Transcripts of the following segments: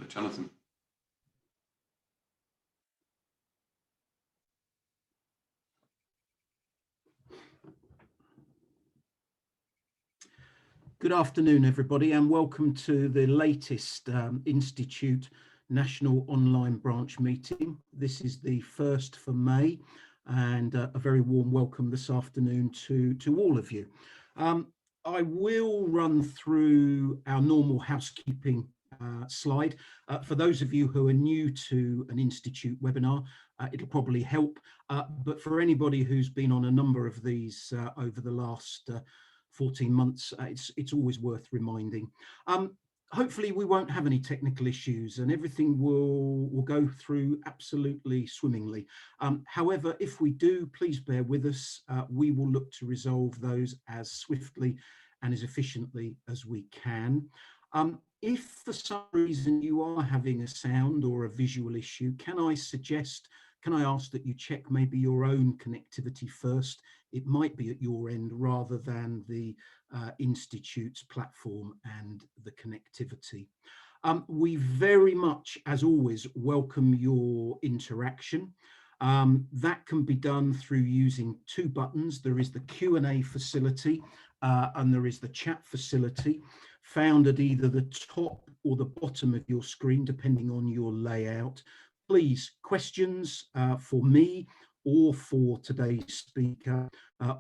Jonathan. Good afternoon, everybody, and welcome to the latest Institute National Online Branch meeting. This is the first for May, and a very warm welcome this afternoon to all of you. I will run through our normal housekeeping slide. For those of you who are new to an Institute webinar, it'll probably help, but for anybody who's been on a number of these over the last 14 months, it's always worth reminding. Hopefully we won't have any technical issues and everything will go through absolutely swimmingly. However, if we do, please bear with us. We will look to resolve those as swiftly and as efficiently as we can. If for some reason you are having a sound or a visual issue, can I ask that you check maybe your own connectivity first? It might be at your end rather than the Institute's platform and the connectivity. We very much, as always, welcome your interaction. That can be done through using two buttons. There is the Q&A facility and there is the chat facility, found at either the top or the bottom of your screen, depending on your layout. Please, questions for me or for today's speaker,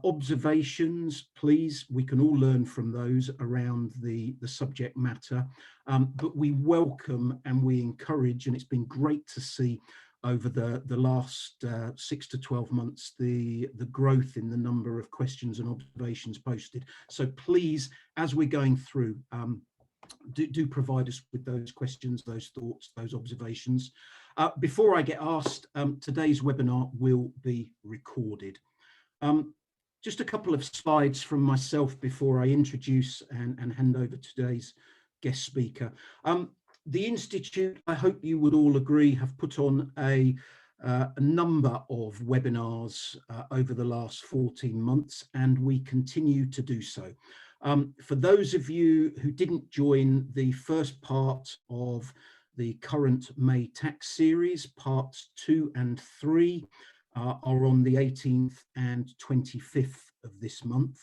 observations, please, we can all learn from those around the subject matter, but we welcome and we encourage, and it's been great to see over the last 6 to 12 months, the growth in the number of questions and observations posted. So please, as we're going through, do provide us with those questions, those thoughts, those observations. Before I get asked, today's webinar will be recorded. Just a couple of slides from myself before I introduce and hand over to today's guest speaker. The Institute, I hope you would all agree, have put on a number of webinars over the last 14 months, and we continue to do so. For those of you who didn't join the first part of the current May tax series, parts 2 and 3 are on the 18th and 25th of this month.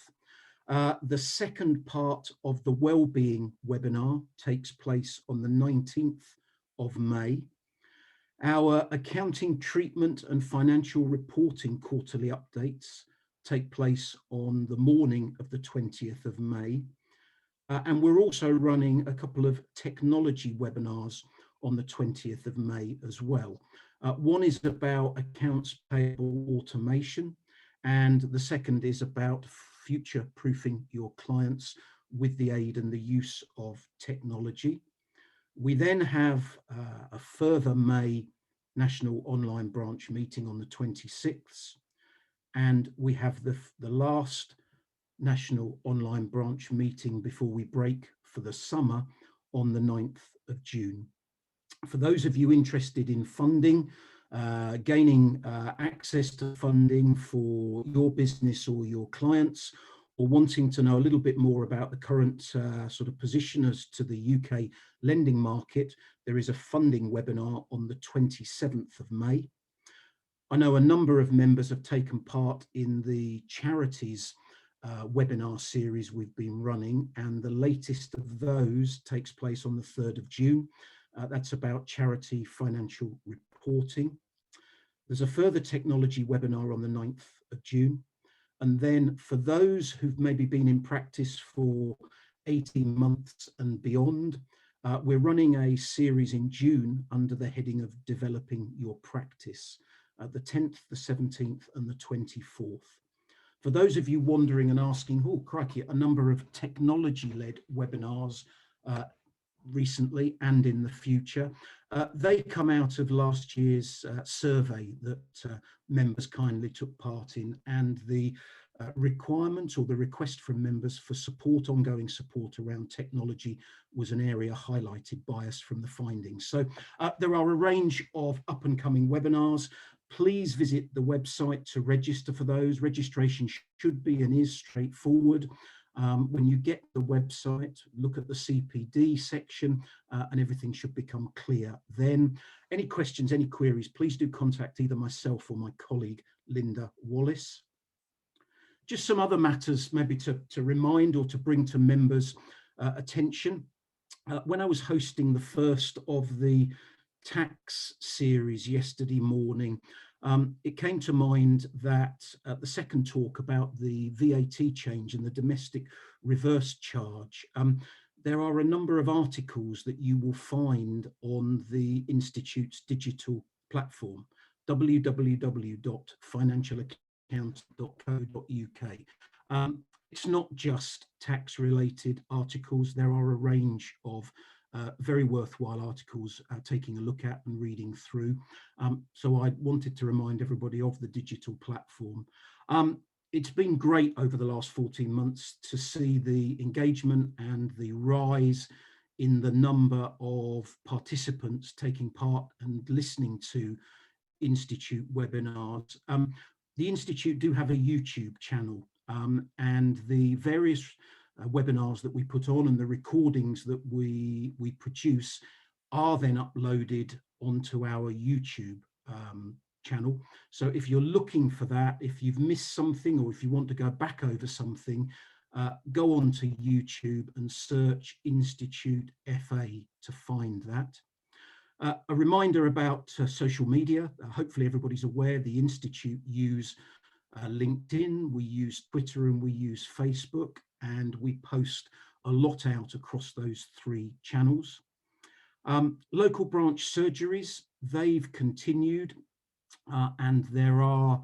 The second part of the Wellbeing webinar takes place on the 19th of May. Our Accounting Treatment and Financial Reporting quarterly updates take place on the morning of the 20th of May. And we're also running a couple of technology webinars on the 20th of May as well. One is about accounts payable automation, and the second is about future-proofing your clients with the aid and the use of technology. We then have a further May National Online Branch meeting on the 26th, and we have the last National Online Branch meeting before we break for the summer on the 9th of June. For those of you interested in funding, gaining access to funding for your business or your clients, or wanting to know a little bit more about the current sort of position as to the UK lending market, there is a funding webinar on the 27th of May. I know a number of members have taken part in the charities webinar series we've been running, and the latest of those takes place on the 3rd of June. That's about charity financial reporting. There's a further technology webinar on the 9th of June. And then for those who've maybe been in practice for 18 months and beyond, we're running a series in June under the heading of Developing Your Practice, the 10th, the 17th and the 24th. For those of you wondering and asking, oh crikey, a number of technology-led webinars recently and in the future. They come out of last year's survey that members kindly took part in, and the requirement or the request from members for support, ongoing support around technology, was an area highlighted by us from the findings. So there are a range of up and coming webinars. Please visit the website to register for those. Registration should be and is straightforward. When you get the website, look at the CPD section and everything should become clear then. Any questions, any queries, please do contact either myself or my colleague, Linda Wallace. Just some other matters maybe to remind or to bring to members' attention. When I was hosting the first of the tax series yesterday morning, it came to mind that the second talk about the VAT change and the domestic reverse charge, there are a number of articles that you will find on the Institute's digital platform, www.financialaccount.co.uk. It's not just tax related articles. There are a range of very worthwhile articles taking a look at and reading through. So I wanted to remind everybody of the digital platform. It's been great over the last 14 months to see the engagement and the rise in the number of participants taking part and listening to Institute webinars. The Institute do have a YouTube channel, and the various webinars that we put on and the recordings that we produce are then uploaded onto our YouTube channel. So if you're looking for that, if you've missed something or if you want to go back over something, go on to YouTube and search Institute FA to find that. A reminder about social media. Hopefully everybody's aware the Institute use LinkedIn, we use Twitter and we use Facebook, and we post a lot out across those three channels. Local branch surgeries, they've continued, and there are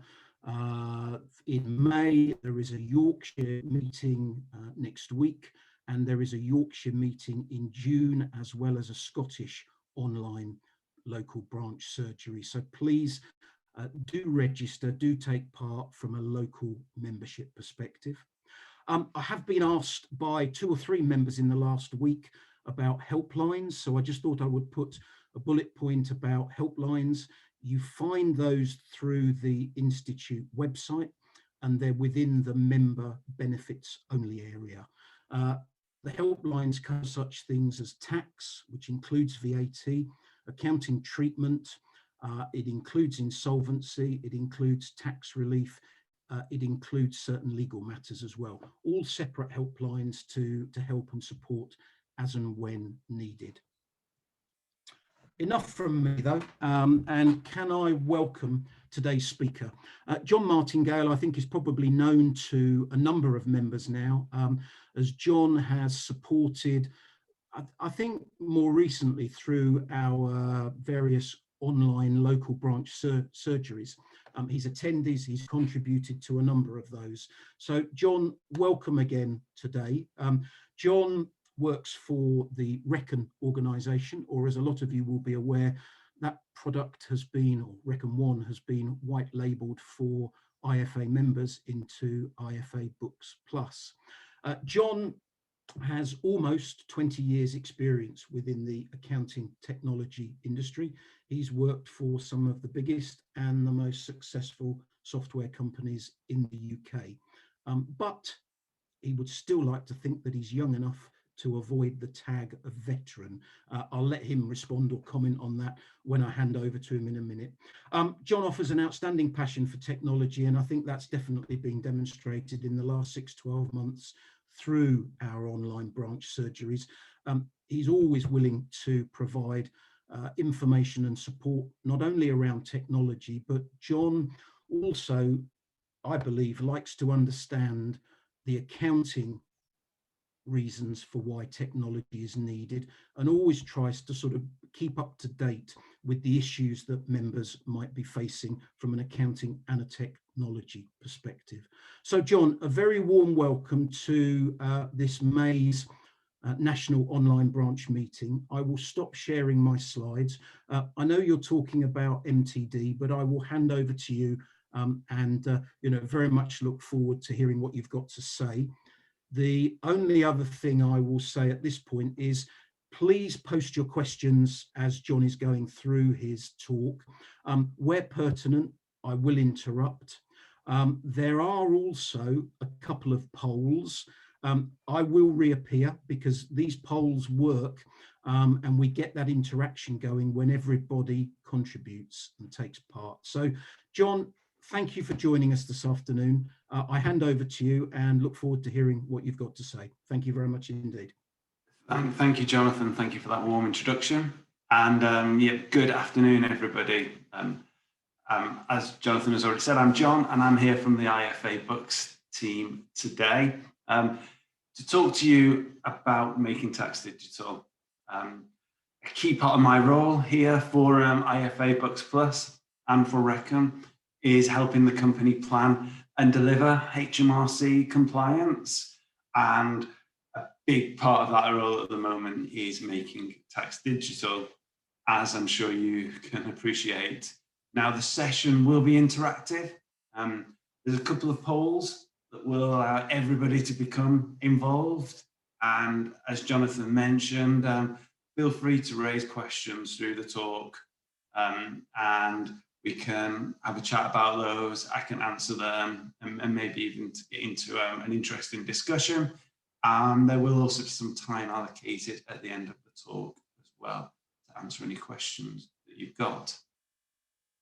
in May, there is a Yorkshire meeting next week, and there is a Yorkshire meeting in June, as well as a Scottish online local branch surgery. So please do register, do take part from a local membership perspective. I have been asked by 2 or 3 members in the last week about helplines, so I just thought I would put a bullet point about helplines. You find those through the Institute website, and they're within the member benefits only area. The helplines cover such things as tax, which includes VAT, accounting treatment, it includes insolvency, it includes tax relief, it includes certain legal matters as well. All separate helplines to help and support as and when needed. Enough from me though, and can I welcome today's speaker. John Martingale, I think, is probably known to a number of members now, as John has supported, I think more recently through our various online local branch surgeries. He's attended, he's contributed to a number of those. So John, welcome again today. John works for the Reckon organisation, or as a lot of you will be aware, that product has been, or Reckon One has been white labelled for IFA members into IFA Books Plus. John has almost 20 years experience within the accounting technology industry. He's worked for some of the biggest and the most successful software companies in the UK. But he would still like to think that he's young enough to avoid the tag of veteran. I'll let him respond or comment on that when I hand over to him in a minute. John offers an outstanding passion for technology, and I think that's definitely been demonstrated in the last 6-12 months through our online branch surgeries. He's always willing to provide information and support, not only around technology, but John also, I believe, likes to understand the accounting reasons for why technology is needed, and always tries to sort of keep up to date with the issues that members might be facing from an accounting and a technology perspective. So John, a very warm welcome to this May's National Online Branch Meeting. I will stop sharing my slides. I know you're talking about MTD, but I will hand over to you, and very much look forward to hearing what you've got to say. The only other thing I will say at this point is please post your questions as John is going through his talk. Where pertinent, I will interrupt. There are also a couple of polls. I will reappear because these polls work, and we get that interaction going when everybody contributes and takes part. So, John, thank you for joining us this afternoon. I hand over to you and look forward to hearing what you've got to say. Thank you very much indeed. Thank you, Jonathan. Thank you for that warm introduction. And yeah, good afternoon, everybody. As Jonathan has already said, I'm John, and I'm here from the IFA Books team today to talk to you about making tax digital. A key part of my role here for IFA Books Plus and for Recon is helping the company plan and deliver HMRC compliance. And a big part of that role at the moment is making tax digital, as I'm sure you can appreciate. Now, the session will be interactive. There's a couple of polls that will allow everybody to become involved. And as Jonathan mentioned, feel free to raise questions through the talk, and we can have a chat about those. I can answer them and maybe even to get into an interesting discussion. There will also be some time allocated at the end of the talk as well to answer any questions that you've got.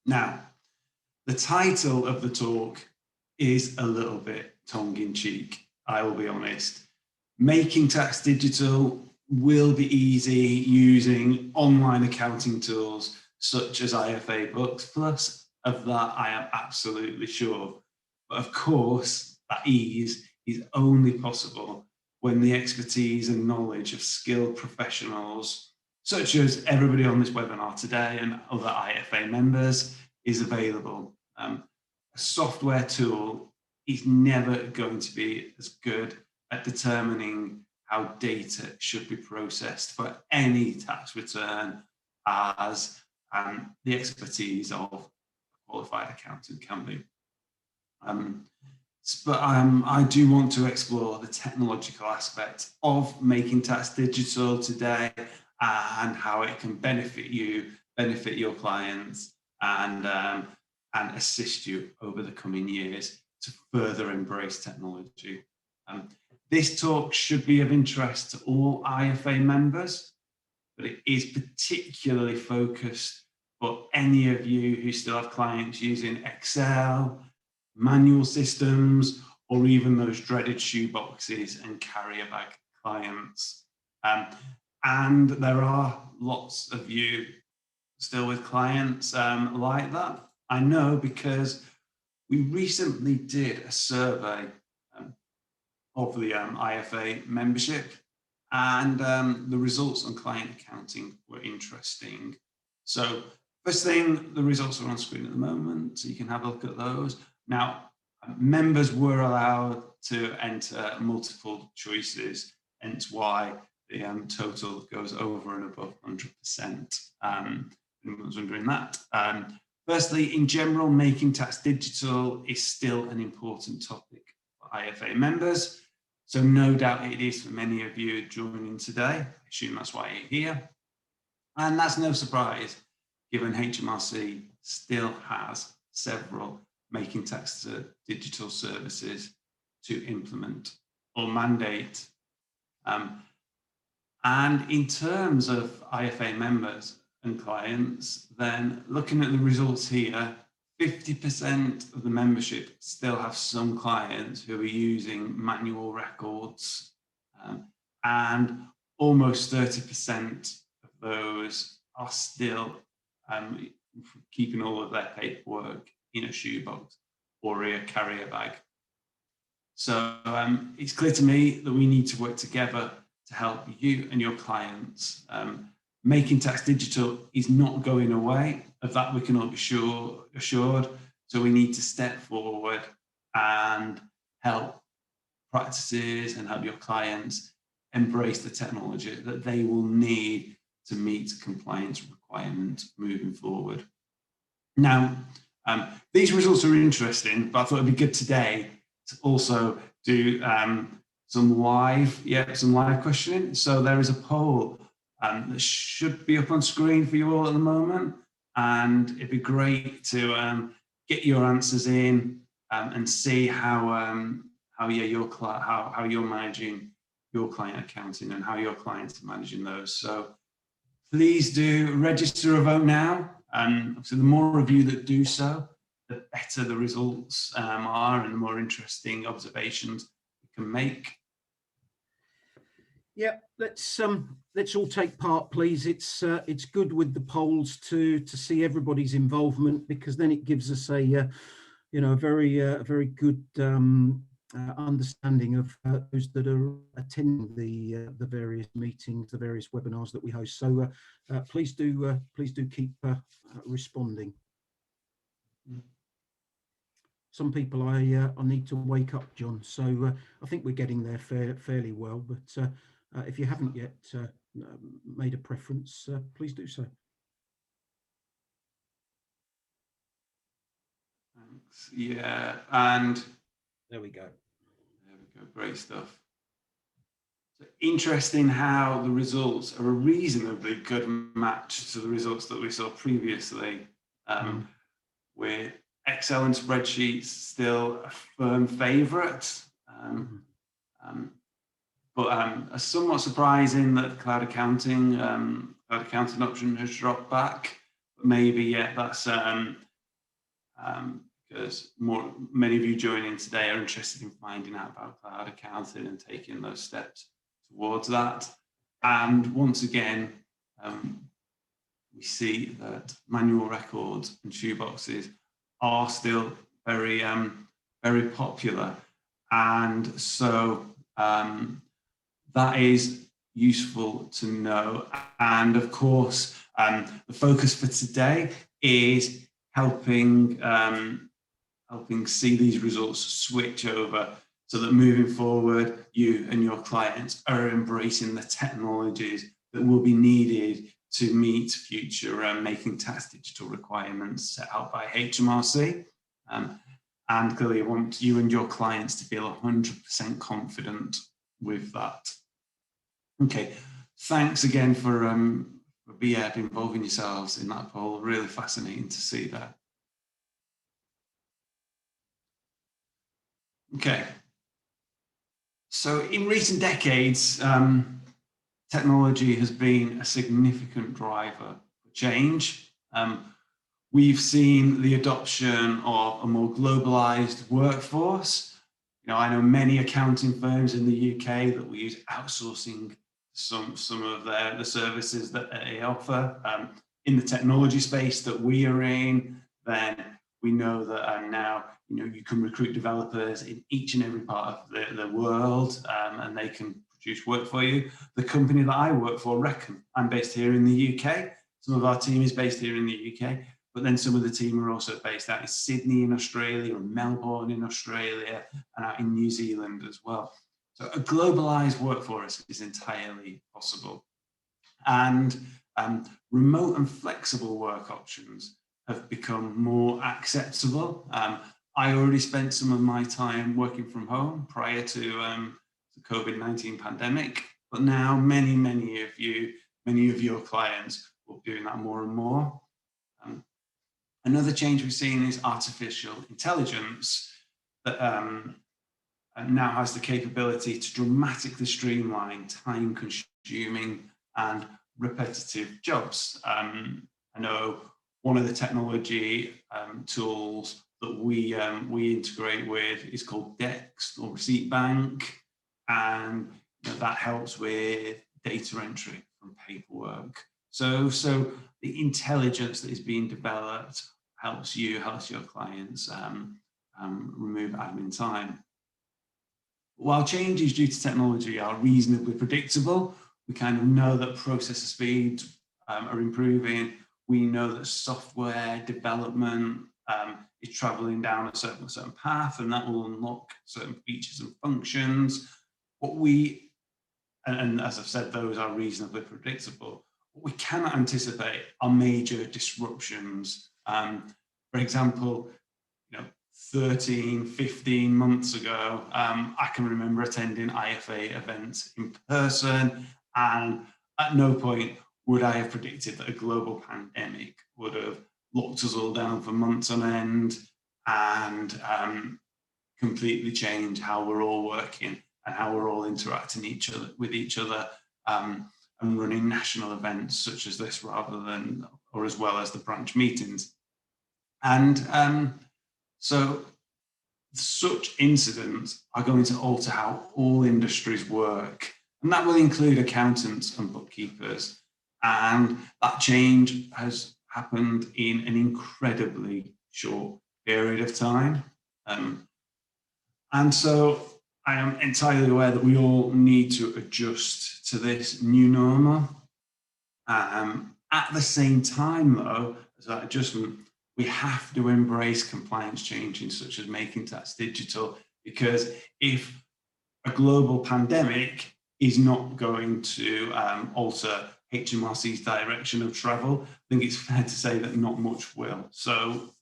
Now, the title of the talk is a little bit tongue-in-cheek, I will be honest. Making tax digital will be easy using online accounting tools such as IFA Books Plus. Of that, I am absolutely sure. But of course, that ease is only possible when the expertise and knowledge of skilled professionals, such as everybody on this webinar today and other IFA members, is available. A software tool is never going to be as good at determining how data should be processed for any tax return as the expertise of a qualified accountant can be. But I do want to explore the technological aspect of making tax digital today and how it can benefit you, benefit your clients, and assist you over the coming years to further embrace technology. This talk should be of interest to all IFA members, but it is particularly focused for any of you who still have clients using Excel, manual systems, or even those dreaded shoeboxes and carrier bag clients. And there are lots of you still with clients like that. I know because we recently did a survey of the IFA membership, and the results on client accounting were interesting. So first thing, the results are on screen at the moment, so you can have a look at those. Now, members were allowed to enter multiple choices, hence why the total goes over and above 100%. Anyone's wondering that. Firstly, in general, making tax digital is still an important topic for IFA members. So no doubt it is for many of you joining today. I assume that's why you're here. And that's no surprise, given HMRC still has several making tax digital services to implement or mandate. And in terms of IFA members and clients, then looking at the results here, 50% of the membership still have some clients who are using manual records, and almost 30% of those are still keeping all of their paperwork in a shoebox or a carrier bag. So it's clear to me that we need to work together to help you and your clients. Making tax digital is not going away. Of that we can all be assured. So we need to step forward and help practices and help your clients embrace the technology that they will need to meet compliance requirements moving forward. Now, these results are interesting, but I thought it'd be good today to also do some live questioning. So there is a poll that should be up on screen for you all at the moment, and it'd be great to get your answers in and see how how you're managing your client accounting and how your clients are managing those. So please do register a vote now. And so the more of you that do so, the better the results are and the more interesting observations we can make. Yeah, let's all take part, please. It's good with the polls to see everybody's involvement, because then it gives us a very good understanding of those that are attending the various meetings, the various webinars that we host. So please do keep responding. Some people I need to wake up, John. So I think we're getting there fairly well. But if you haven't yet made a preference, please do so. Thanks. Yeah, and there we go. Great stuff. So interesting how the results are a reasonably good match to the results that we saw previously, with Excel and spreadsheets still a firm favourite, but somewhat surprising that cloud accounting option has dropped back. But maybe that's because many of you joining today are interested in finding out about cloud accounting and taking those steps towards that. And once again, we see that manual records and shoeboxes are still very popular, and so that is useful to know. And of course, the focus for today is helping see these results switch over, so that moving forward, you and your clients are embracing the technologies that will be needed to meet future making tax digital requirements set out by HMRC. And clearly, I want you and your clients to feel 100% confident with that. Okay, thanks again for involving yourselves in that poll. Really fascinating to see that. Okay, so in recent decades, technology has been a significant driver for change. We've seen the adoption of a more globalized workforce. I know many accounting firms in the UK that we use outsourcing some of the services that they offer. In the technology space that we are in, then we know that now you can recruit developers in each and every part of the world, and they can produce work for you. The company that I work for, Reckon, I'm based here in the UK. Some of our team is based here in the UK, but then some of the team are also based out in Sydney in Australia, or Melbourne in Australia, and out in New Zealand as well. So a globalized workforce is entirely possible. And remote and flexible work options have become more acceptable. I already spent some of my time working from home prior to the COVID-19 pandemic, but now many of your clients will be doing that more and more. Another change we've seen is artificial intelligence that now has the capability to dramatically streamline time-consuming and repetitive jobs. I know one of the technology tools that we integrate with is called Dex, or Receipt Bank, and that helps with data entry from paperwork. So the intelligence that is being developed helps your clients remove admin time. While changes due to technology are reasonably predictable, we kind of know that processor speeds are improving. We know that software development is traveling down a certain path, and that will unlock certain features and functions. And as I've said, those are reasonably predictable. What we cannot anticipate are major disruptions. For example, 13, 15 months ago, I can remember attending IFA events in person, and at no point would I have predicted that a global pandemic would have locked us all down for months on end and completely change how we're all working and how we're all interacting with each other, and running national events such as this rather than, or as well as the branch meetings. And so such incidents are going to alter how all industries work, and that will include accountants and bookkeepers. And that change has happened in an incredibly short period of time. And so I am entirely aware that we all need to adjust to this new normal. At the same time, though, as that adjustment, we have to embrace compliance changes such as making tax digital, because if a global pandemic is not going to alter HMRC's direction of travel, I think it's fair to say that not much will. So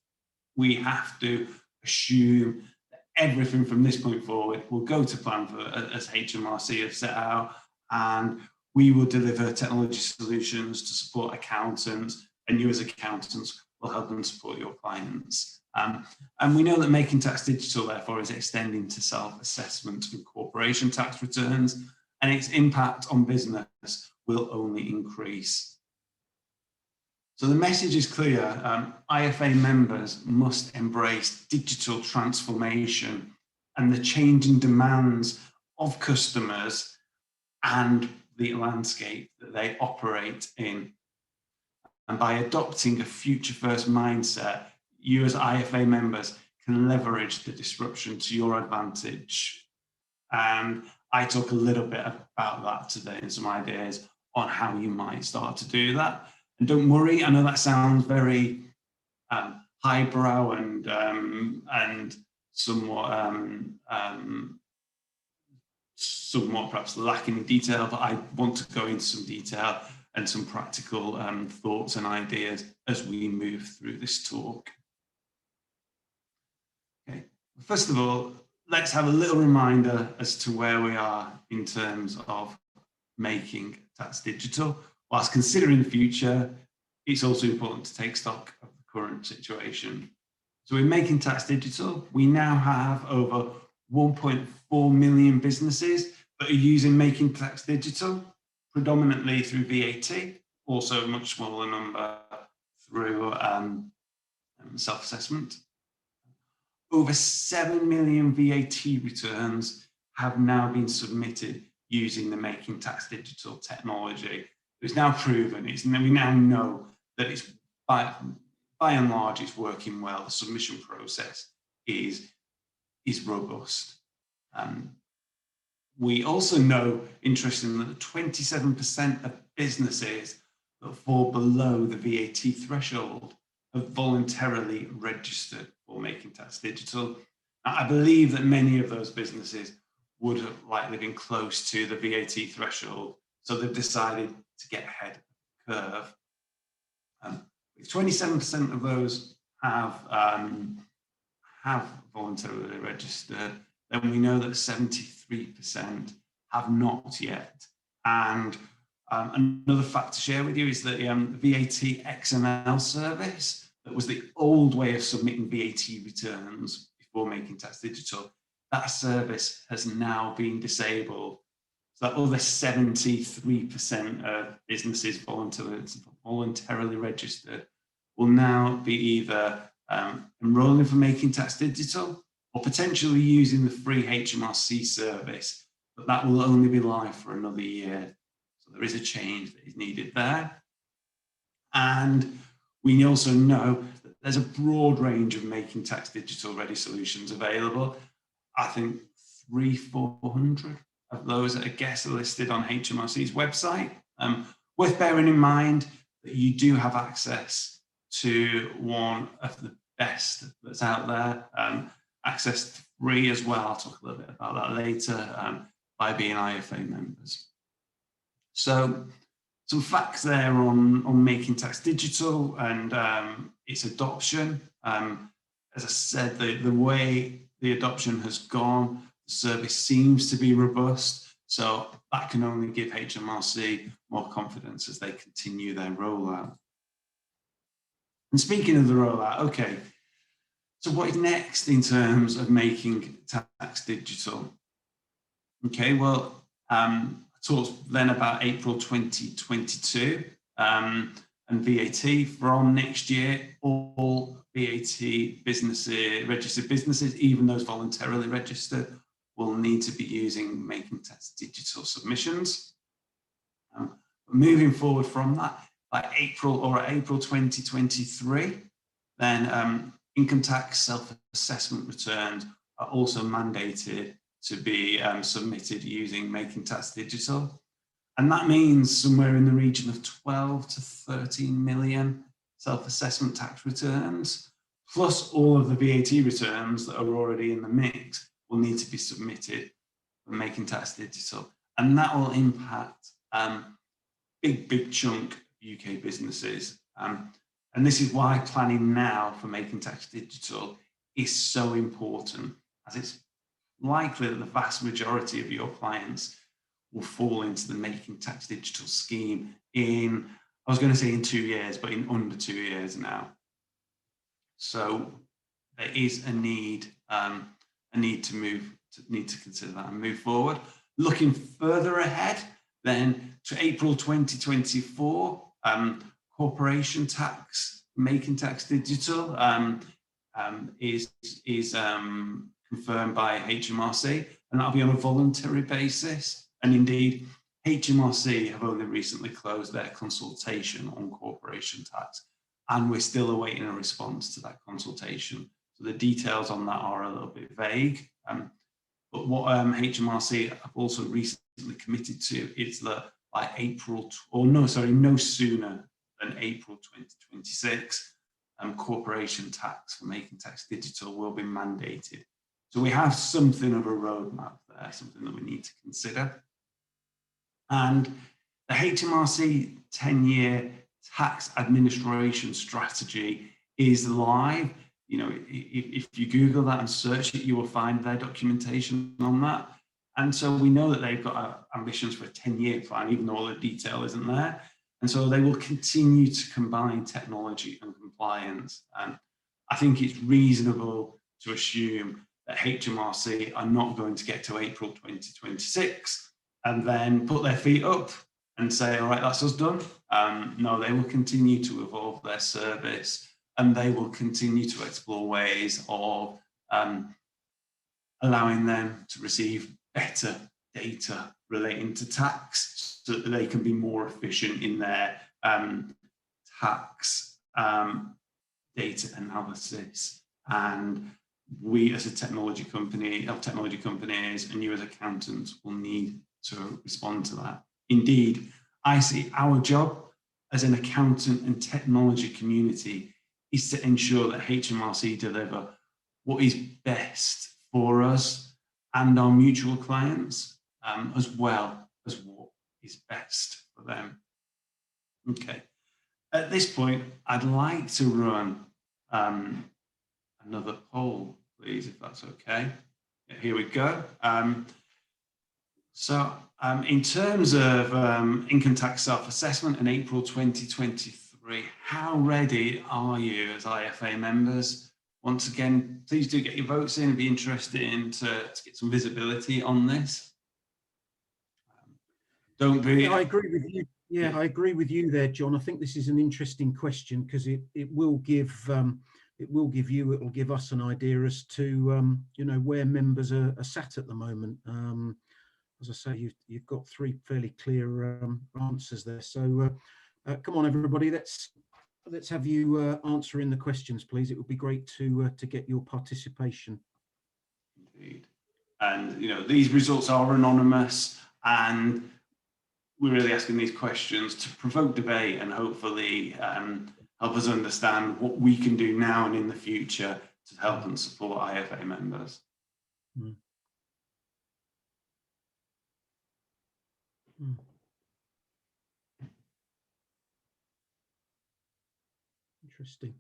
we have to assume that everything from this point forward will go to plan for, as HMRC have set out, and we will deliver technology solutions to support accountants, and you as accountants will help them support your clients. And we know that making tax digital, therefore, is extending to self-assessment and corporation tax returns, and its impact on business will only increase. So the message is clear. IFA members must embrace digital transformation and the changing demands of customers and the landscape that they operate in. And by adopting a future-first mindset, you as IFA members can leverage the disruption to your advantage. And I talk a little bit about that today and some ideas on how you might start to do that. And don't worry, I know that sounds very highbrow and somewhat perhaps lacking in detail, but I want to go into some detail and some practical thoughts and ideas as we move through this talk. Okay, first of all, let's have a little reminder as to where we are in terms of making tax digital. Whilst considering the future, it's also important to take stock of the current situation. So in making tax digital, we now have over 1.4 million businesses that are using making tax digital, predominantly through VAT, also a much smaller number through self-assessment. Over 7 million VAT returns have now been submitted using the making tax digital technology. It's now proven, we now know that it's by and large, it's working well. The submission process is robust. We also know, interestingly, that 27% of businesses that fall below the VAT threshold have voluntarily registered for making tax digital. Now, I believe that many of those businesses would have likely been close to the VAT threshold, so they've decided to get ahead of the curve. If 27% of those have voluntarily registered, then we know that 73% have not yet. And another fact to share with you is that the VAT XML service, that was the old way of submitting VAT returns before making tax digital, that service has now been disabled. So that other 73% of businesses voluntarily registered will now be either enrolling for making tax digital or potentially using the free HMRC service, but that will only be live for another year. So there is a change that is needed there. And we also know that there's a broad range of making tax digital ready solutions available. I think 300-400 of those that I guess are listed on HMRC's website. Worth bearing in mind that you do have access to one of the best that's out there, access free as well. I'll talk a little bit about that later, by being IFA members. So some facts there on making tax digital and its adoption. As I said, the way the adoption has gone, the service seems to be robust, so that can only give HMRC more confidence as they continue their rollout. And speaking of the rollout, okay, So what is next in terms of making tax digital? Okay, well, I talked then about April 2022 and VAT. From next year, all VAT businesses, registered businesses, even those voluntarily registered, will need to be using Making Tax Digital submissions. Moving forward from that, by April 2023, then income tax self-assessment returns are also mandated to be submitted using Making Tax Digital. And that means somewhere in the region of 12 to 13 million self-assessment tax returns, plus all of the VAT returns that are already in the mix will need to be submitted for Making Tax Digital. And that will impact big chunk of UK businesses. And this is why planning now for Making Tax Digital is so important, as it's likely that the vast majority of your clients will fall into the Making Tax Digital scheme in, I was going to say in 2 years, but in under 2 years now. So there is a need to consider that and move forward. Looking further ahead, then to April 2024, corporation tax, Making Tax Digital is confirmed by HMRC, and that'll be on a voluntary basis. And indeed, HMRC have only recently closed their consultation on corporation tax, and we're still awaiting a response to that consultation. So the details on that are a little bit vague. But what HMRC have also recently committed to is that by no sooner than April 2026, corporation tax for Making Tax Digital will be mandated. So we have something of a roadmap there, something that we need to consider. And the HMRC 10-year tax administration strategy is live. You know, if you Google that and search it, you will find their documentation on that. And so we know that they've got ambitions for a 10-year plan, even though all the detail isn't there. And so they will continue to combine technology and compliance. And I think it's reasonable to assume that HMRC are not going to get to April 2026 and then put their feet up and say, all right, that's us done. No, they will continue to evolve their service, and they will continue to explore ways of allowing them to receive better data relating to tax so that they can be more efficient in their tax data analysis. And we as a technology companies and you as accountants will need to respond to that. Indeed, I see our job as an accountant and technology community is to ensure that HMRC deliver what is best for us and our mutual clients, as well as what is best for them. Okay, at this point, I'd like to run another poll, please, if that's okay. Yeah, here we go. In terms of income tax self-assessment in April 2023, how ready are you as IFA members? Once again, please do get your votes in and be interested in to get some visibility on this. Don't be. I agree with you. Yeah, I agree with you there, John. I think this is an interesting question because it will give us an idea as to where members are sat at the moment. As I say, you've got three fairly clear answers there. So come on, everybody, let's have you answering the questions, please. It would be great to get your participation. Indeed. And these results are anonymous, and we're really asking these questions to provoke debate and hopefully help us understand what we can do now and in the future to help and support IFA members. Mm. Interesting.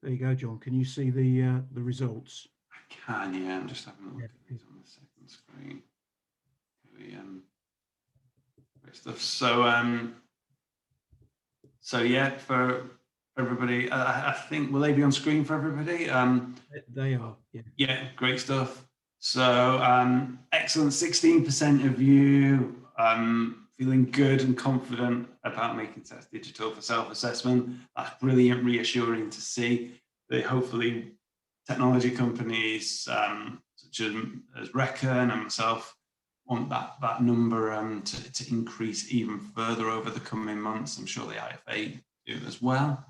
There you go, John. Can you see the results? I can, yeah. I'm just having a look at these on the second screen. Press stuff. So yeah, for everybody, I think, will they be on screen for everybody? They are, yeah. Yeah, great stuff. So excellent, 16% of you feeling good and confident about making tests digital for self-assessment. That's brilliant, reassuring to see. That hopefully technology companies such as Reckon and myself want that number to increase even further over the coming months. I'm sure the IFA do as well.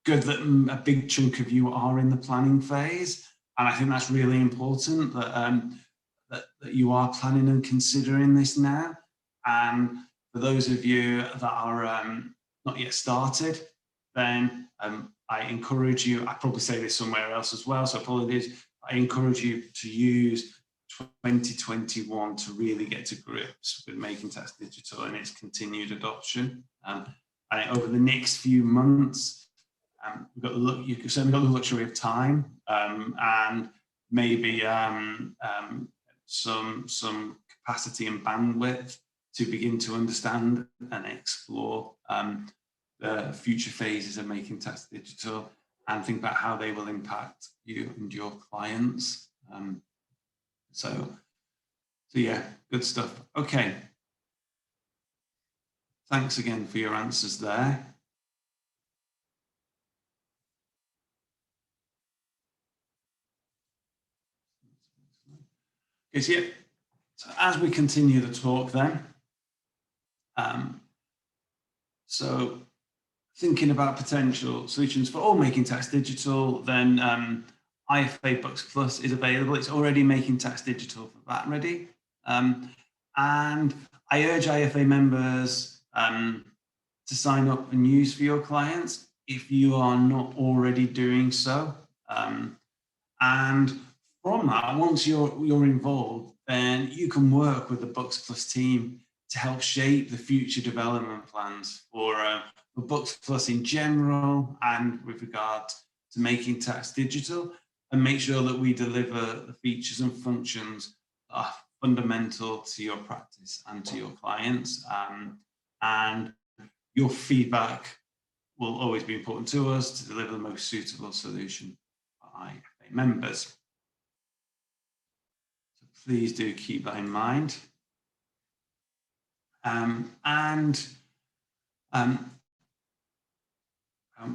Good that a big chunk of you are in the planning phase, and I think that's really important that that you are planning and considering this now. And for those of you that are not yet started, then I encourage you, I probably say this somewhere else as well, so apologies, I encourage you to use 2021 to really get to grips with making tests digital and its continued adoption. And over the next few months, you've certainly got the luxury of time and maybe some capacity and bandwidth to begin to understand and explore the future phases of making tests digital and think about how they will impact you and your clients. So yeah, good stuff. Okay. Thanks again for your answers there. Okay, so yeah, so as we continue the talk then, so thinking about potential solutions for all making tests digital, then IFA Books Plus is available. It's already making tests digital for that ready. And I urge IFA members to sign up and use for your clients if you are not already doing so. And from that, once you're involved, then you can work with the Books Plus team to help shape the future development plans for Books Plus in general and with regard to making tests digital, and make sure that we deliver the features and functions that are fundamental to your practice and to your clients. And your feedback will always be important to us to deliver the most suitable solution for IFA members. So please do keep that in mind.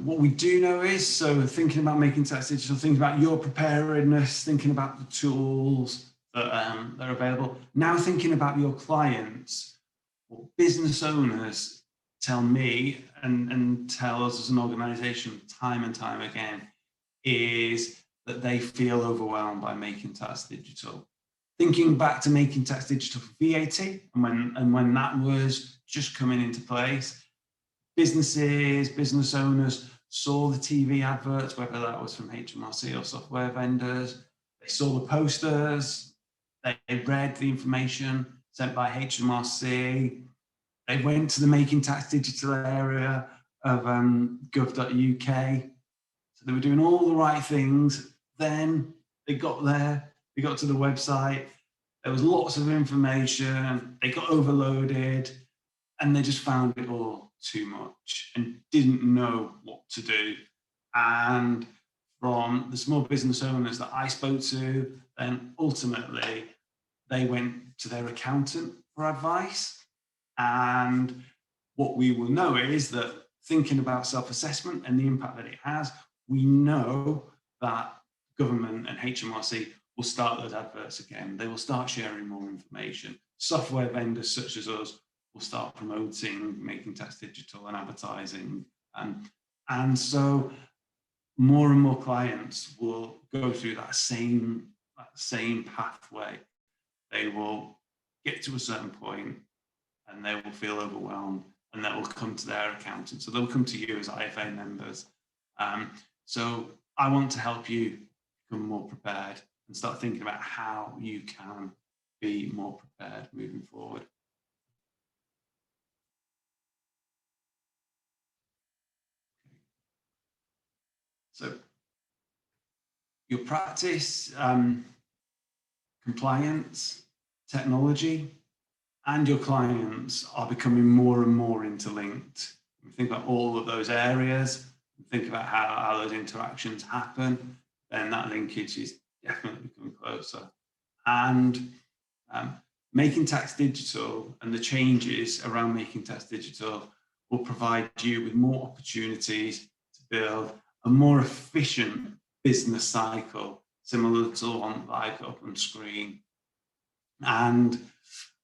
What we do know is, so thinking about making tests digital, thinking about your preparedness, thinking about the tools that are available, now thinking about your clients, what business owners tell me and tell us as an organization time and time again is that they feel overwhelmed by making tests digital. Thinking back to making tests digital for VAT and when that was just coming into place, business owners saw the TV adverts, whether that was from HMRC or software vendors. They saw the posters, they read the information sent by HMRC. They went to the Making Tax Digital area of gov.uk. So they were doing all the right things. Then they got there, they got to the website, there was lots of information, they got overloaded, and they just found it all too much and didn't know what to do. And from the small business owners that I spoke to, then ultimately they went to their accountant for advice. And what we will know is that thinking about self-assessment and the impact that it has, we know that government and HMRC will start those adverts again. They will start sharing more information. Software vendors such as us will start promoting making tests digital and advertising. And so more and more clients will go through that same pathway. They will get to a certain point and they will feel overwhelmed and they will come to their accountant. So they'll come to you as IFA members. So I want to help you become more prepared and start thinking about how you can be more prepared moving forward. So your practice, compliance, technology, and your clients are becoming more and more interlinked. Think about all of those areas, think about how those interactions happen, then that linkage is definitely becoming closer. And Making Tax Digital and the changes around Making Tax Digital will provide you with more opportunities to build a more efficient business cycle, similar to the one that I've got up on screen. And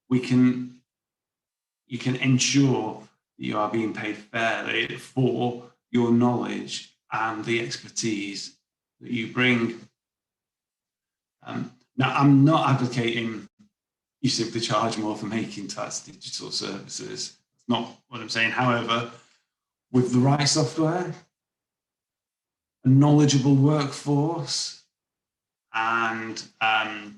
you can ensure that you are being paid fairly for your knowledge and the expertise that you bring. Now, I'm not advocating you simply charge more for Making Tax Digital services. That's not what I'm saying. However, with the right software, a knowledgeable workforce, and a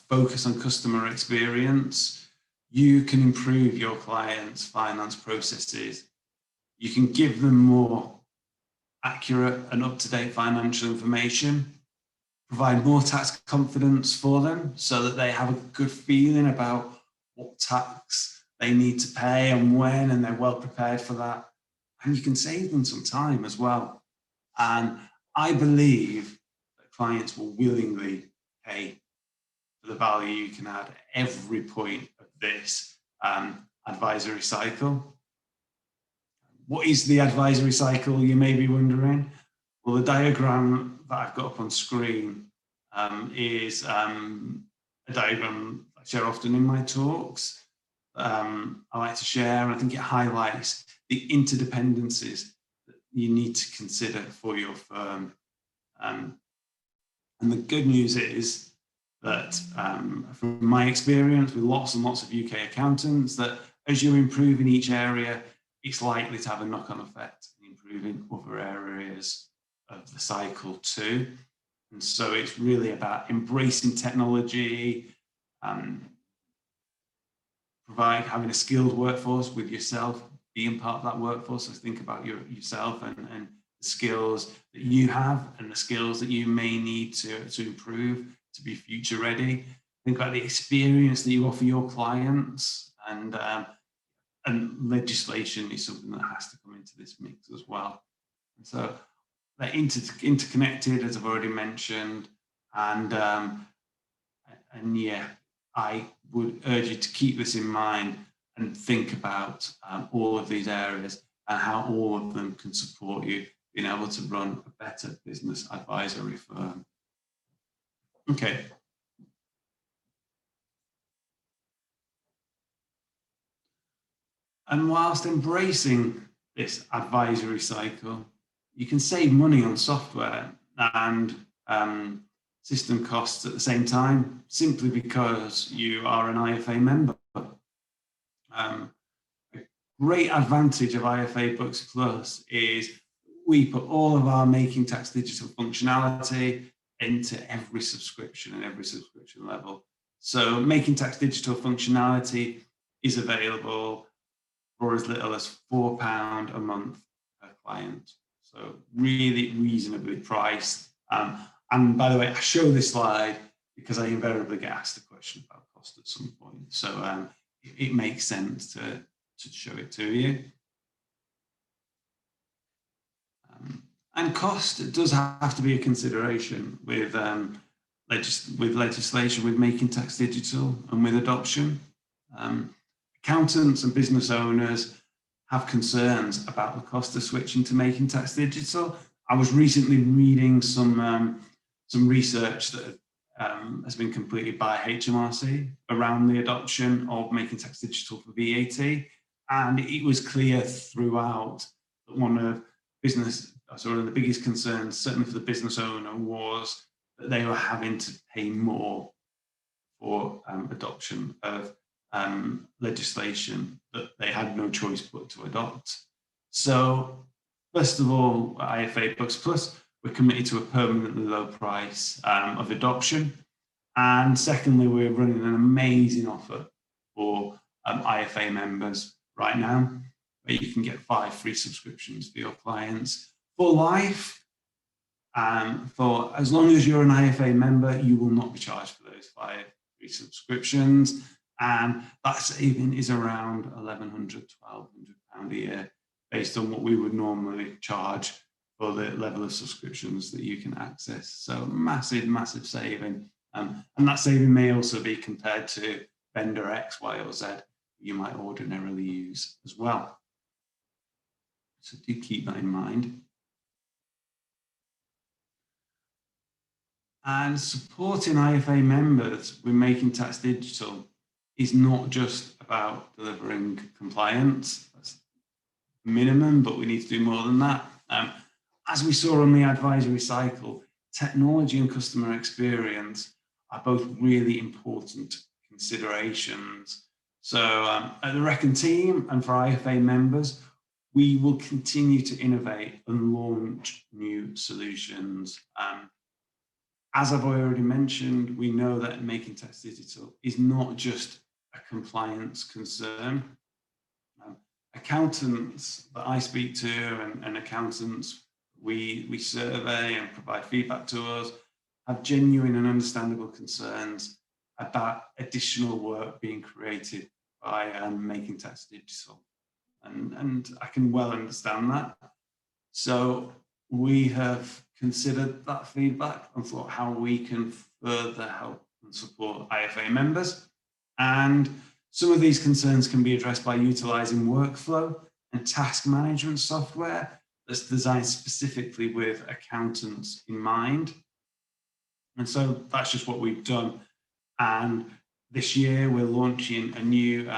focus on customer experience, you can improve your clients' finance processes. You can give them more accurate and up-to-date financial information, provide more tax confidence for them so that they have a good feeling about what tax they need to pay and when, and they're well prepared for that. And you can save them some time as well. And I believe that clients will willingly pay for the value you can add at every point of this advisory cycle. What is the advisory cycle, you may be wondering? Well, the diagram that I've got up on screen is a diagram I share often in my talks. I like to share, and I think it highlights the interdependencies that you need to consider for your firm. And the good news is that from my experience with lots and lots of UK accountants, that as you improve in each area, it's likely to have a knock-on effect in improving other areas of the cycle too. And so it's really about embracing technology, having a skilled workforce with yourself, being part of that workforce. So think about yourself and the skills that you have and the skills that you may need to improve to be future ready. Think about the experience that you offer your clients, and legislation is something that has to come into this mix as well. And so they're interconnected, as I've already mentioned, and yeah, I would urge you to keep this in mind and think about all of these areas and how all of them can support you being able to run a better business advisory firm. Okay. And whilst embracing this advisory cycle, you can save money on software and system costs at the same time, simply because you are an IFA member. A great advantage of IFA Books Plus is we put all of our Making Tax Digital functionality into every subscription and every subscription level. So Making Tax Digital functionality is available for as little as £4 a month per client. So really reasonably priced. And by the way, I show this slide because I invariably get asked a question about cost at some point. So it makes sense to show it to you. And cost does have to be a consideration with legislation, with Making Tax Digital and with adoption. Accountants and business owners have concerns about the cost of switching to Making Tax Digital. I was recently reading some research that has been completed by HMRC around the adoption of Making Tax Digital for VAT, and it was clear throughout that one of the biggest concerns, certainly for the business owner, was that they were having to pay more for adoption of legislation that they had no choice but to adopt. So, first of all, at IFA Books Plus, we're committed to a permanently low price of adoption. And secondly, we're running an amazing offer for IFA members right now, where you can get 5 free subscriptions for your clients for life. For as long as you're an IFA member, you will not be charged for those 5 free subscriptions, and that saving is around £1,100–1,200 a year, based on what we would normally charge for the level of subscriptions that you can access. So massive, massive saving. And that saving may also be compared to vendor X, Y, or Z you might ordinarily use as well. So do keep that in mind. And supporting IFA members with Making Tax Digital is not just about delivering compliance. That's minimum, but we need to do more than that. As we saw on the advisory cycle, technology and customer experience are both really important considerations. So at the Reckon team and for IFA members, we will continue to innovate and launch new solutions. As I've already mentioned, we know that Making Tax Digital is not just a compliance concern. Accountants that I speak to and accountants we survey and provide feedback to us have genuine and understandable concerns about additional work being created by Making Tax Digital. And I can well understand that. So we have considered that feedback and thought how we can further help and support IFA members. And some of these concerns can be addressed by utilising workflow and task management software that's designed specifically with accountants in mind. And so that's just what we've done. And this year we're launching a new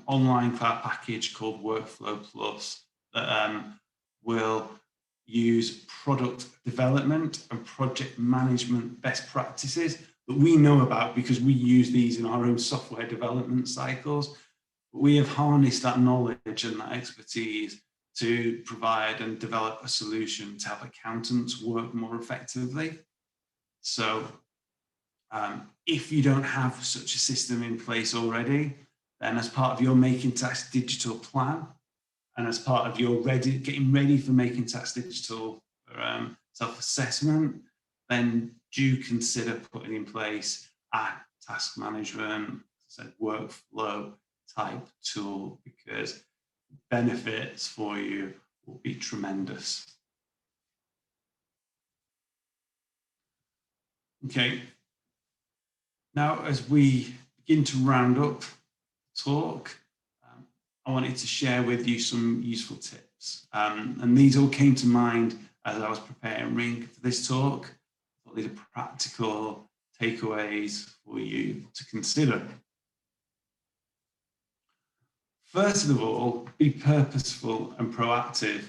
online cloud package called Workflow Plus that will use product development and project management best practices that we know about because we use these in our own software development cycles. We have harnessed that knowledge and that expertise to provide and develop a solution to help accountants work more effectively. So if you don't have such a system in place already, then as part of your Making Tax Digital plan, and as part of your getting ready for Making Tax Digital self-assessment, then do consider putting in place a task management, workflow type tool, because benefits for you will be tremendous. Okay, now as we begin to round up the talk, I wanted to share with you some useful tips. And these all came to mind as I was preparing for this talk. I thought these are practical takeaways for you to consider. First of all, be purposeful and proactive.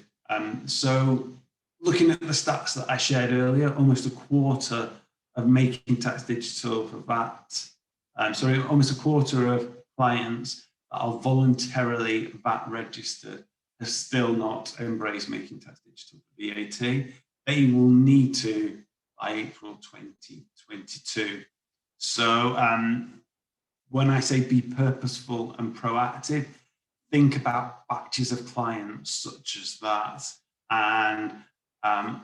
So looking at the stats that I shared earlier, almost a quarter of Making Tax Digital for VAT, almost a quarter of clients that are voluntarily VAT registered have still not embraced Making Tax Digital for VAT. They will need to by April 2022. So when I say be purposeful and proactive, think about batches of clients such as that. And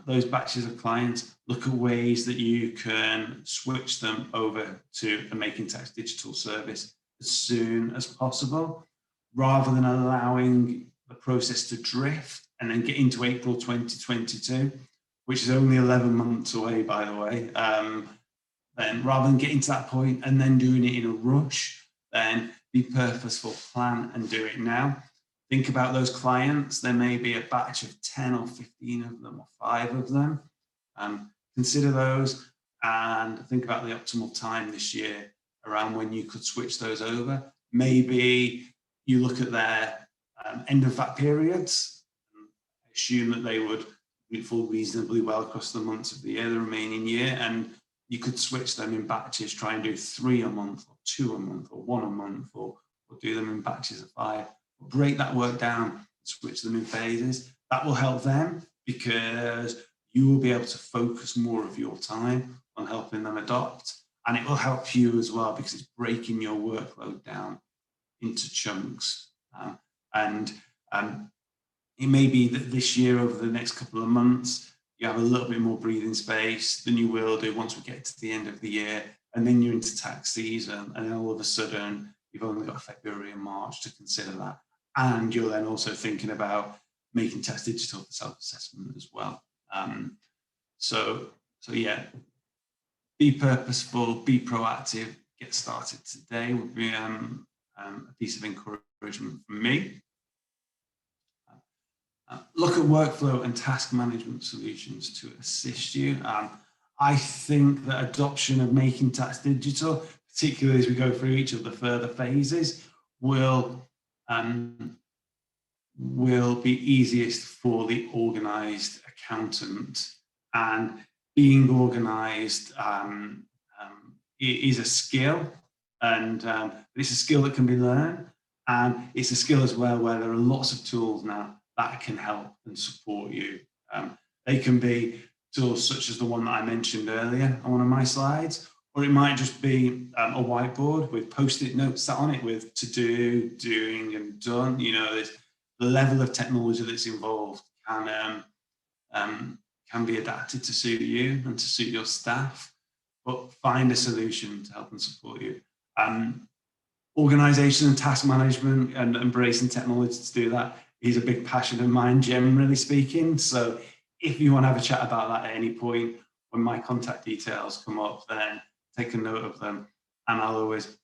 those batches of clients, look at ways that you can switch them over to a Making Tax Digital service as soon as possible, rather than allowing the process to drift and then get into April 2022, which is only 11 months away, by the way. Then rather than getting to that point and then doing it in a rush, then be purposeful, plan and do it now. Think about those clients. There may be a batch of 10 or 15 of them or 5 of them. Consider those and think about the optimal time this year around when you could switch those over. Maybe you look at their end of VAT periods, assume that they would fall reasonably well across the months of the year, the remaining year, and you could switch them in batches, try and do 3 a month or 2 a month or 1 a month, or do them in batches of 5. Break that work down, switch them in phases. That will help them because you will be able to focus more of your time on helping them adopt. And it will help you as well because it's breaking your workload down into chunks. It may be that this year, over the next couple of months, you have a little bit more breathing space than you will do once we get to the end of the year. and then you're into tax season, and then all of a sudden you've only got February and March to consider that. And you're then also thinking about making tax digital for self-assessment as well. So yeah, be purposeful, be proactive, get started today would be a piece of encouragement from me. Look at workflow and task management solutions to assist you. I think that adoption of making tax digital, particularly as we go through each of the further phases, will be easiest for the organised accountant. And being organised is a skill, and it's a skill that can be learned, and it's a skill as well where there are lots of tools now that can help and support you. They can be tools such as the one that I mentioned earlier on one of my slides, or it might just be a whiteboard with post-it notes sat on it with to do, doing, and done. You know, the level of technology that's involved can be adapted to suit you and to suit your staff, but find a solution to help and support you. Organisation and task management and embracing technology to do that is a big passion of mine, generally speaking. So if you want to have a chat about that at any point, when my contact details come up, then take a note of them, and I'll always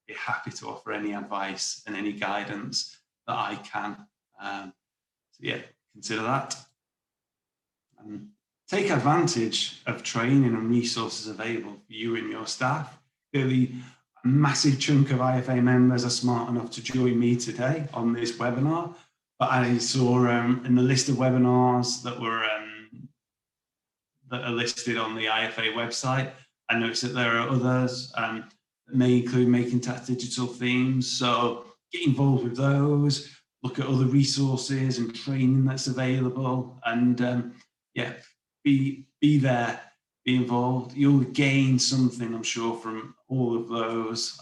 be happy to offer any advice and any guidance that I can. So yeah, consider that. Take advantage of training and resources available for you and your staff. Clearly, a massive chunk of IFA members are smart enough to join me today on this webinar, but I saw in the list of webinars that are listed on the IFA website, I noticed that there are others that may include making tax digital themes. So get involved with those, look at other resources and training that's available, and yeah, be there, be involved. You'll gain something, I'm sure, from all of those,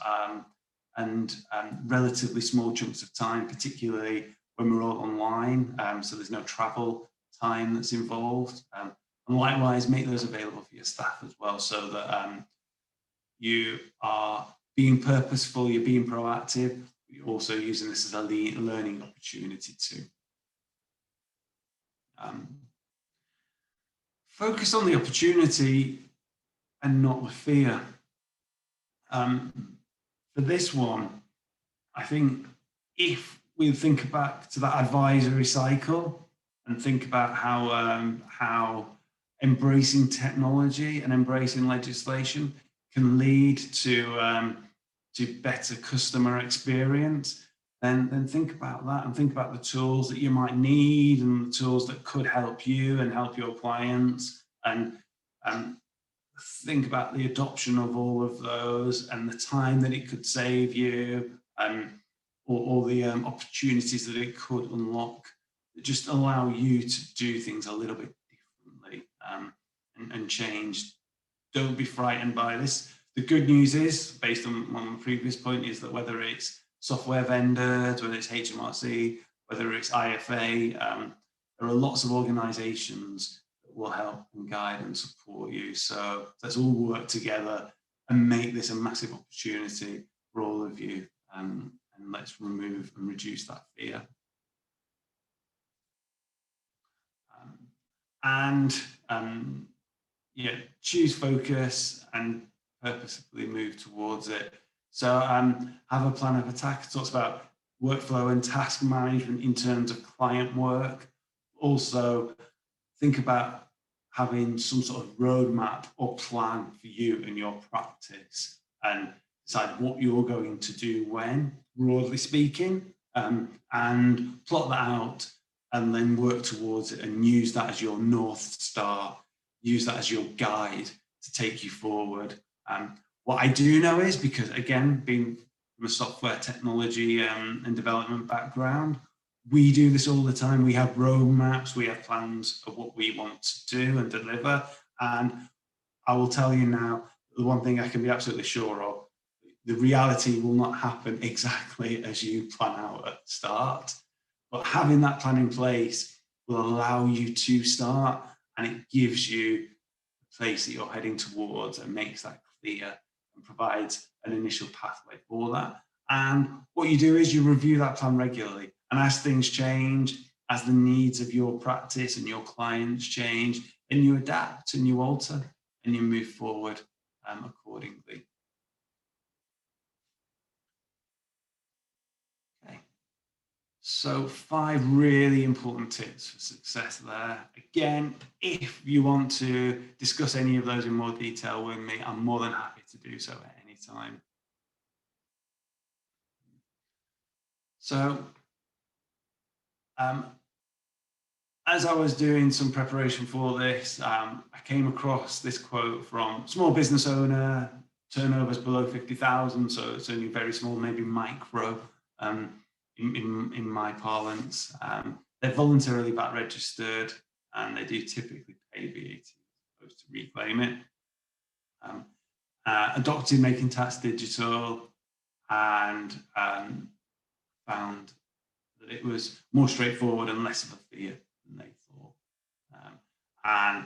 and relatively small chunks of time, particularly when we're all online, so there's no travel time that's involved. And likewise, make those available for your staff as well, so that you are being purposeful, you're being proactive, you're also using this as a learning opportunity too. Focus on the opportunity and not the fear. For this one, I think if we think back to that advisory cycle and think about how embracing technology and embracing legislation can lead to better customer experience, then think about that and think about the tools that you might need and the tools that could help you and help your clients, and think about the adoption of all of those and the time that it could save you, or the opportunities that it could unlock that just allow you to do things a little bit differently, and change. Don't be frightened by this. The good news is, based on my previous point, is that whether it's software vendors, whether it's HMRC, whether it's IFA, there are lots of organizations that will help and guide and support you. So let's all work together and make this a massive opportunity for all of you, and let's remove and reduce that fear. Yeah, choose focus and purposefully move towards it. So have a plan of attack. It talks about workflow and task management in terms of client work. Also think about having some sort of roadmap or plan for you and your practice, and decide what you're going to do when, broadly speaking, and plot that out, and then work towards it and use that as your North Star, use that as your guide to take you forward. What I do know is, because again, being from a software technology and development background, we do this all the time. We have roadmaps, we have plans of what we want to do and deliver. And I will tell you now, the one thing I can be absolutely sure of, the reality will not happen exactly as you plan out at the start. But having that plan in place will allow you to start, and it gives you the place that you're heading towards and makes that clear and provides an initial pathway for that. And what you do is you review that plan regularly. And as things change, as the needs of your practice and your clients change, then you adapt and you alter and you move forward accordingly. Okay. So 5 really important tips for success there. Again, if you want to discuss any of those in more detail with me, I'm more than happy to do so at any time. So as I was doing some preparation for this, I came across this quote from small business owner, turnovers below 50,000, so it's only very small, maybe micro in my parlance. They're voluntarily VAT registered and they do typically pay VAT as opposed to reclaim it. Adopted Making Tax Digital and found that it was more straightforward and less of a fear than they thought. And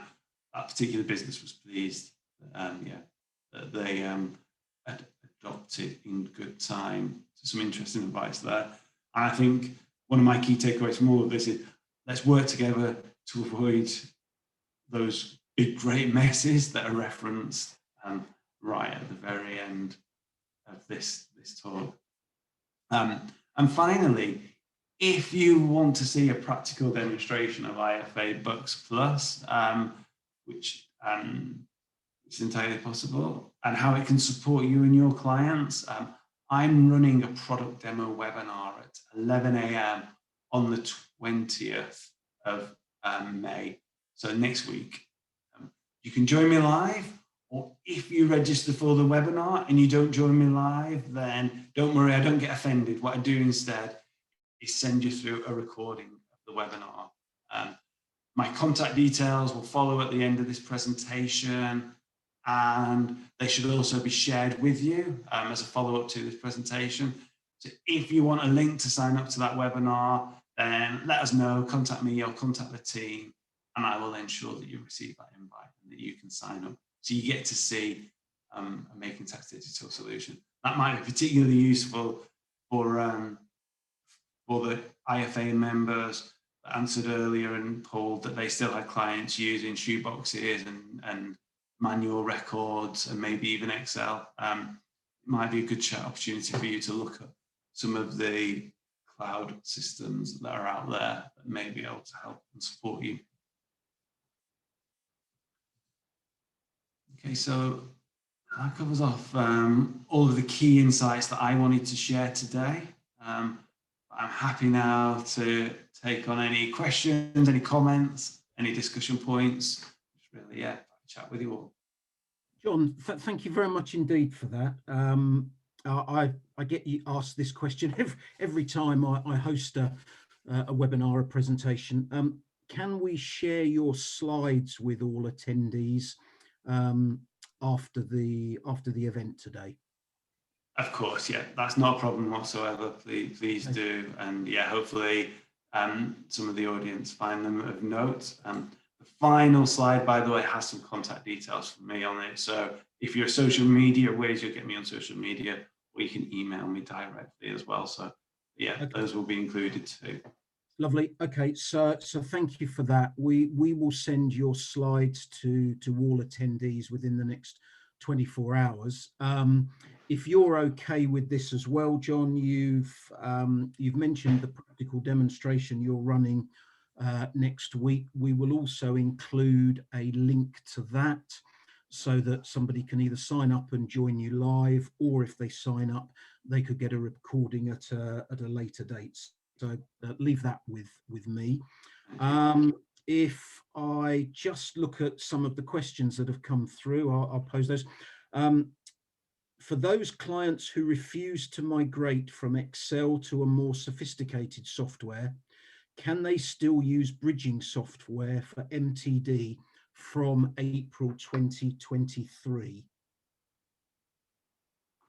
that particular business was pleased that they had adopted in good time. So some interesting advice there. And I think one of my key takeaways from all of this is let's work together to avoid those big, great messes that are referenced right at the very end of this talk. And finally, if you want to see a practical demonstration of IFA Books Plus, which is entirely possible, and how it can support you and your clients, I'm running a product demo webinar at 11 a.m. on the 20th of May, so next week. You can join me live, or if you register for the webinar and you don't join me live, then don't worry, I don't get offended. What I do instead is send you through a recording of the webinar. My contact details will follow at the end of this presentation, and they should also be shared with you as a follow-up to this presentation. So if you want a link to sign up to that webinar, then let us know, contact me or contact the team, and I will ensure that you receive that invite and that you can sign up. So you get to see a Making Tax Digital solution. That might be particularly useful for the IFA members that answered earlier and told that they still had clients using shoeboxes and manual records and maybe even Excel. It might be a good opportunity for you to look at some of the cloud systems that are out there that may be able to help and support you. Okay, so that covers off all of the key insights that I wanted to share today. I'm happy now to take on any questions, any comments, any discussion points. Just really, chat with you all. John, thank you very much indeed for that. I get you asked this question every time I host a webinar, a presentation. Can we share your slides with all attendees after the event today? Of course, yeah, that's not a problem whatsoever. Please do, and yeah, hopefully some of the audience find them of note. The final slide, by the way, has some contact details for me on it. So if you're social media, ways you'll get me on social media, or you can email me directly as well. So yeah, okay. Those will be included too. Lovely. Okay, so thank you for that. We will send your slides to all attendees within the next 24 hours. If you're okay with this as well, John, you've mentioned the practical demonstration you're running next week. We will also include a link to that so that somebody can either sign up and join you live, or if they sign up, they could get a recording at a later date. So leave that with me. If I just look at some of the questions that have come through, I'll pose those. For those clients who refuse to migrate from Excel to a more sophisticated software, can they still use bridging software for MTD from April 2023?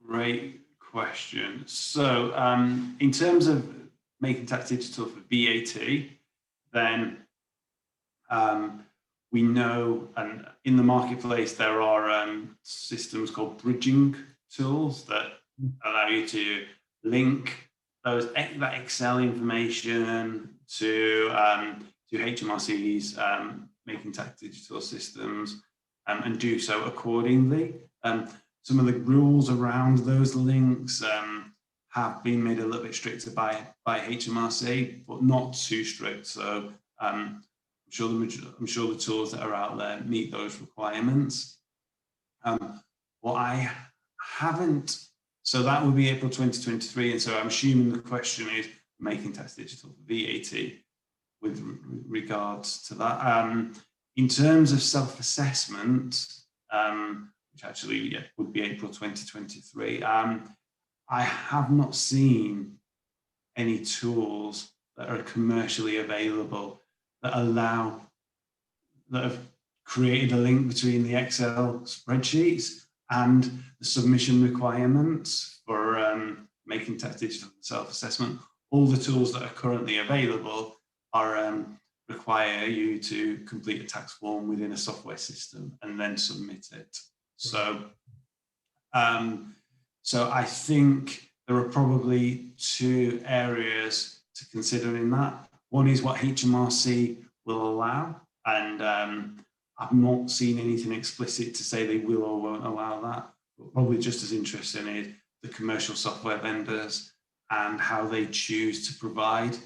Great question. So in terms of Making Tax Digital for VAT, then we know, and in the marketplace, there are systems called bridging tools that allow you to link that Excel information to HMRC's Making Tax Digital systems, and do so accordingly. Some of the rules around those links have been made a little bit stricter by HMRC, but not too strict. So I'm sure the tools that are out there meet those requirements. What I haven't, so that will be April 2023, and so I'm assuming the question is Making Tax Digital VAT with regards to that. In terms of self-assessment, which actually would be April 2023, I have not seen any tools that are commercially available that have created a link between the Excel spreadsheets and the submission requirements for Making Tax Digital self-assessment. All the tools that are currently available are require you to complete a tax form within a software system and then submit it. So, so I think there are probably two areas to consider in that. One is what HMRC will allow, and I've not seen anything explicit to say they will or won't allow that. But probably just as interesting is the commercial software vendors and how they choose to provide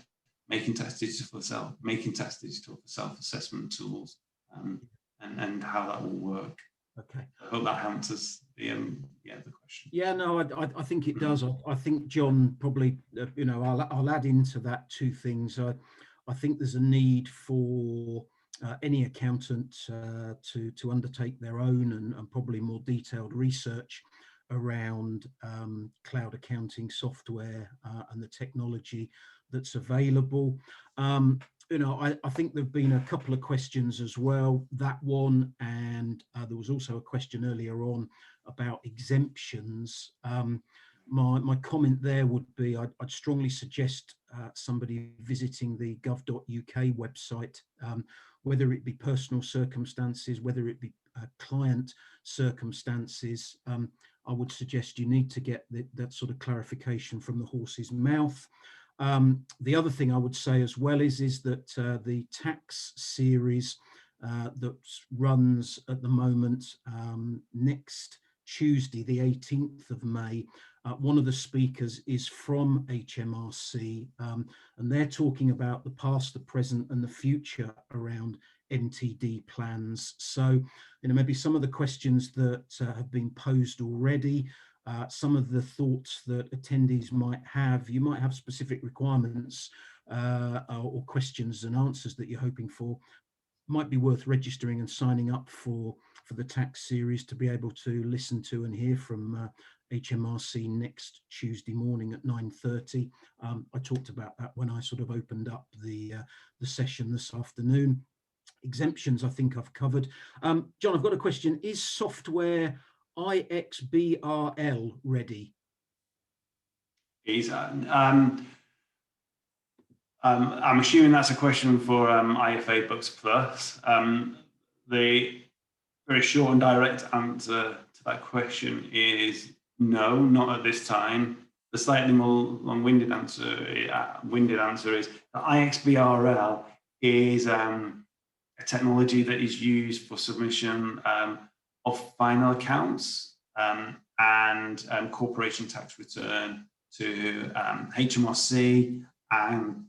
Making Tax Digital for self-assessment tools, and how that will work. Okay. I hope that answers the question. Yeah, no, I think it does. I think John probably, I'll add into that two things. I think there's a need for any accountant to undertake their own and probably more detailed research around cloud accounting software and the technology that's available. I think there have been a couple of questions as well, that one, and there was also a question earlier on about exemptions. My comment there would be I'd strongly suggest somebody visiting the gov.uk website, whether it be personal circumstances, whether it be client circumstances. I would suggest you need to get that sort of clarification from the horse's mouth. The other thing I would say as well is that the tax series that runs at the moment next Tuesday, the 18th of May, one of the speakers is from HMRC, and they're talking about the past, the present and the future around MTD plans. So, maybe some of the questions that have been posed already, some of the thoughts that attendees might have, you might have specific requirements or questions and answers that you're hoping for, might be worth registering and signing up for the tax series to be able to listen to and hear from HMRC next Tuesday morning at 9:30. I talked about that when I sort of opened up the session this afternoon. Exemptions, I think I've covered. John, I've got a question. Is software IXBRL ready? I'm assuming that's a question for IFA Books Plus. The very short and direct answer to that question is no, not at this time. The slightly more long-winded answer is that IXBRL is a technology that is used for submission of final accounts and corporation tax return to HMRC and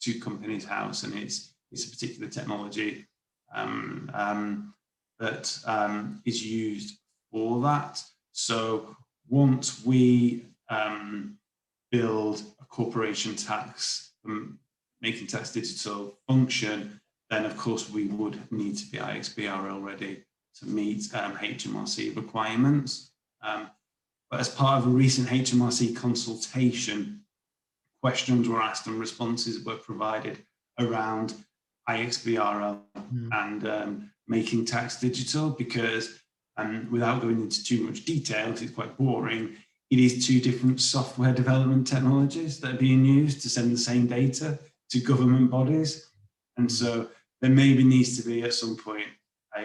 to Companies House, and it's a particular technology that is used for that. So once we build a corporation tax Making Tax Digital function, then of course we would need to be IXBRL ready to meet HMRC requirements. But as part of a recent HMRC consultation, questions were asked and responses were provided around IXBRL and Making Tax Digital, because without going into too much detail, because it's quite boring, it is two different software development technologies that are being used to send the same data to government bodies. And so there maybe needs to be at some point a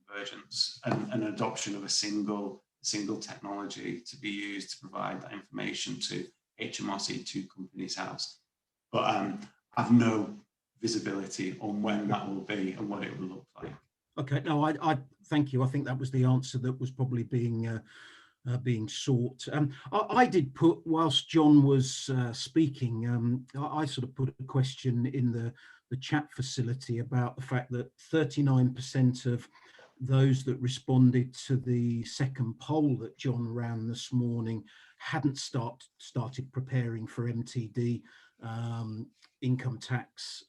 convergence and an adoption of a single technology to be used to provide that information to HMRC to Companies House. But I've no visibility on when that will be and what it will look like. Okay, no, I thank you. I think that was the answer that was probably being sought. I did put, whilst John was speaking, I sort of put a question in the chat facility about the fact that 39% of those that responded to the second poll that John ran this morning hadn't started preparing for MTD income tax.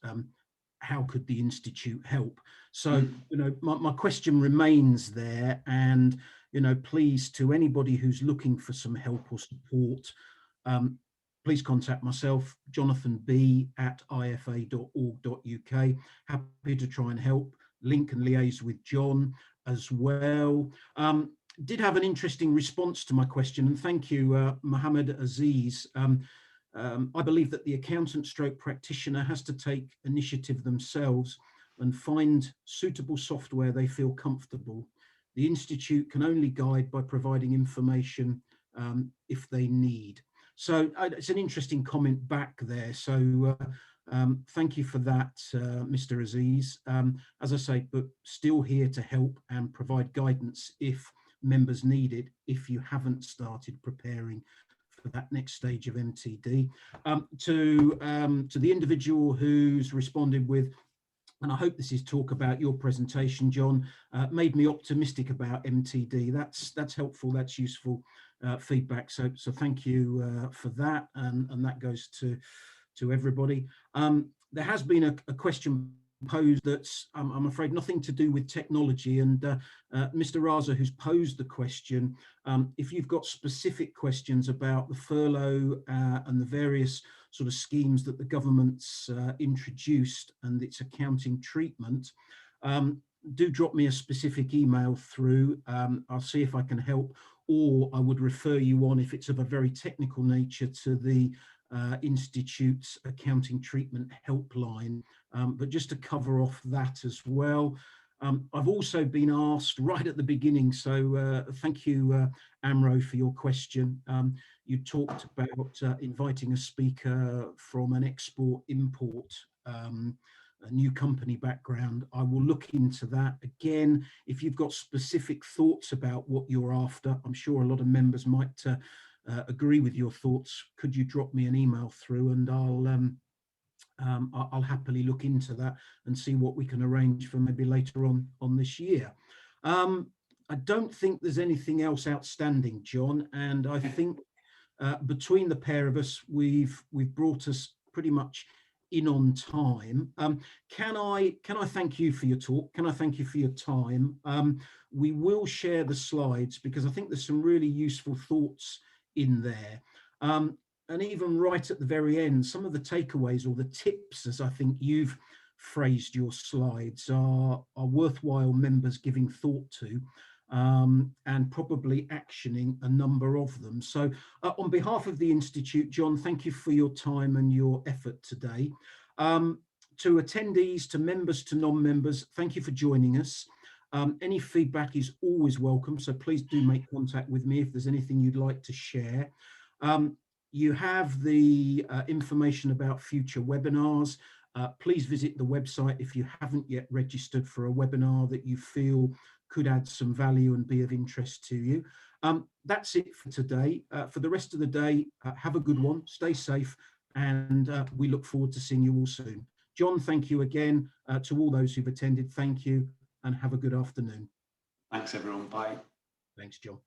How could the Institute help? So, you know, my question remains there, and, you know, please, to anybody who's looking for some help or support, please contact myself, Jonathan B at ifa.org.uk. Happy to try and help. Link and liaise with John as well. Did have an interesting response to my question, and thank you, Mohammed Aziz. I believe that the accountant stroke practitioner has to take initiative themselves and find suitable software they feel comfortable. The Institute can only guide by providing information if they need. So it's an interesting comment back there. So thank you for that, Mr. Aziz. As I say, but still here to help and provide guidance if members need it, if you haven't started preparing for that next stage of MTD. To the individual who's responded with, and I hope this is talk about your presentation, John, made me optimistic about MTD. That's helpful, that's useful feedback. So thank you for that, and that goes to everybody. There has been a question posed that's, I'm afraid, nothing to do with technology, and Mr. Raza, who's posed the question, if you've got specific questions about the furlough and the various sort of schemes that the government's introduced and its accounting treatment, do drop me a specific email through. I'll see if I can help, or I would refer you on, if it's of a very technical nature, to the Institute's accounting treatment helpline. But just to cover off that as well, I've also been asked right at the beginning, so thank you, Amro, for your question. You talked about inviting a speaker from an export-import, a new company background. I will look into that. Again, if you've got specific thoughts about what you're after, I'm sure a lot of members might agree with your thoughts. Could you drop me an email through, and I'll happily look into that and see what we can arrange for maybe later on this year. I don't think there's anything else outstanding, John, and I think between the pair of us, we've brought us pretty much in on time. Can I thank you for your talk? Can I thank you for your time? We will share the slides because I think there's some really useful thoughts in there. And even right at the very end, some of the takeaways or the tips, as I think you've phrased your slides, are worthwhile members giving thought to, and probably actioning a number of them. So on behalf of the Institute, John, thank you for your time and your effort today. To attendees, to members, to non-members, thank you for joining us. Any feedback is always welcome, so please do make contact with me if there's anything you'd like to share. You have the information about future webinars. Please visit the website if you haven't yet registered for a webinar that you feel could add some value and be of interest to you. That's it for today. For the rest of the day, have a good one, stay safe, and we look forward to seeing you all soon. John, thank you again. To all those who've attended, thank you, and have a good afternoon. Thanks, everyone. Bye. Thanks, John.